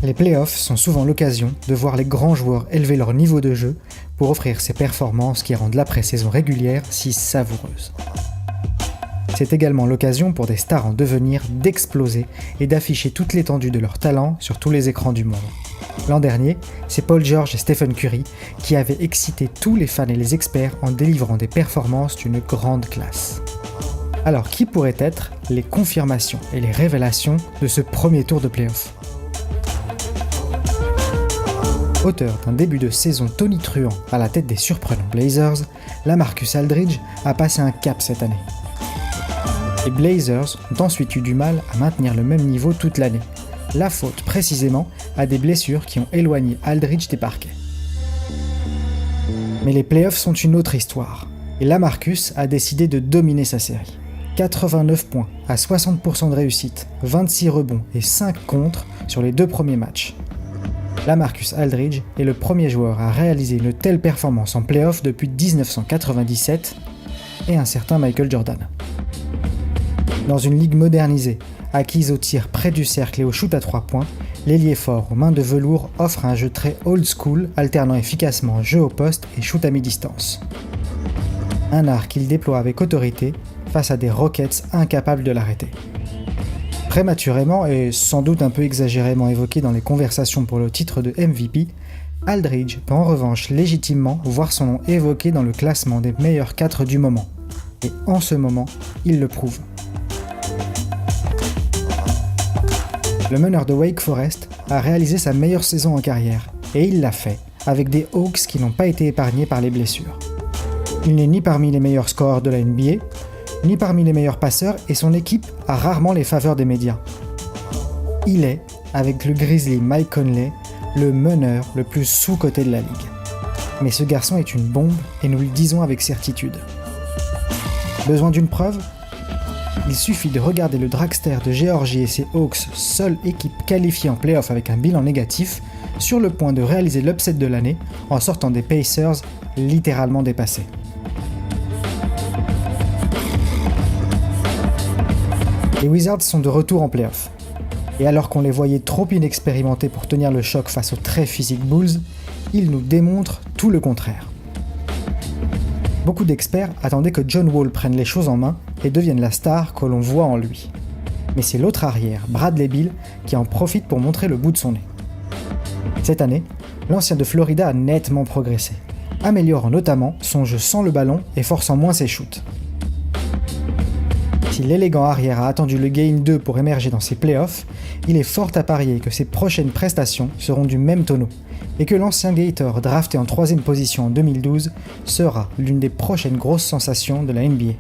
Les playoffs sont souvent l'occasion de voir les grands joueurs élever leur niveau de jeu pour offrir ces performances qui rendent l'après-saison régulière si savoureuse. C'est également l'occasion pour des stars en devenir d'exploser et d'afficher toute l'étendue de leur talent sur tous les écrans du monde. L'an dernier, c'est Paul George et Stephen Curry qui avaient excité tous les fans et les experts en délivrant des performances d'une grande classe. Alors qui pourraient être les confirmations et les révélations de ce premier tour de play-off ? Auteur d'un début de saison tonitruant à la tête des surprenants Blazers, LaMarcus Aldridge a passé un cap cette année. Les Blazers ont ensuite eu du mal à maintenir le même niveau toute l'année, la faute précisément à des blessures qui ont éloigné Aldridge des parquets. Mais les playoffs sont une autre histoire, et LaMarcus a décidé de dominer sa série. 89 points à 60% de réussite, 26 rebonds et 5 contres sur les 2 premiers matchs. LaMarcus Aldridge est le premier joueur à réaliser une telle performance en playoff depuis 1997 et un certain Michael Jordan. Dans une ligue modernisée, acquise au tir près du cercle et au shoot à 3 points, l'ailier fort aux mains de velours offre un jeu très old school, alternant efficacement jeu au poste et shoot à mi-distance. Un art qu'il déploie avec autorité face à des Rockets incapables de l'arrêter. Prématurément et sans doute un peu exagérément évoqué dans les conversations pour le titre de MVP, Aldridge peut en revanche légitimement voir son nom évoqué dans le classement des meilleurs 4 du moment. Et en ce moment, il le prouve. Le meneur de Wake Forest a réalisé sa meilleure saison en carrière, et il l'a fait avec des Hawks qui n'ont pas été épargnés par les blessures. Il n'est ni parmi les meilleurs scoreurs de la NBA, ni parmi les meilleurs passeurs, et son équipe a rarement les faveurs des médias. Il est, avec le Grizzly Mike Conley, le meneur le plus sous-coté de la ligue. Mais ce garçon est une bombe, et nous le disons avec certitude. Besoin d'une preuve ? Il suffit de regarder le dragster de Géorgie et ses Hawks, seule équipe qualifiée en play-off avec un bilan négatif, sur le point de réaliser l'upset de l'année en sortant des Pacers littéralement dépassés. Les Wizards sont de retour en play-off. Et alors qu'on les voyait trop inexpérimentés pour tenir le choc face aux très physiques Bulls, ils nous démontrent tout le contraire. Beaucoup d'experts attendaient que John Wall prenne les choses en main et devienne la star que l'on voit en lui. Mais c'est l'autre arrière, Bradley Beal, qui en profite pour montrer le bout de son nez. Cette année, l'ancien de Florida a nettement progressé, améliorant notamment son jeu sans le ballon et forçant moins ses shoots. Si l'élégant arrière a attendu le Game 2 pour émerger dans ses playoffs, il est fort à parier que ses prochaines prestations seront du même tonneau, et que l'ancien Gator drafté en 3e position en 2012 sera l'une des prochaines grosses sensations de la NBA.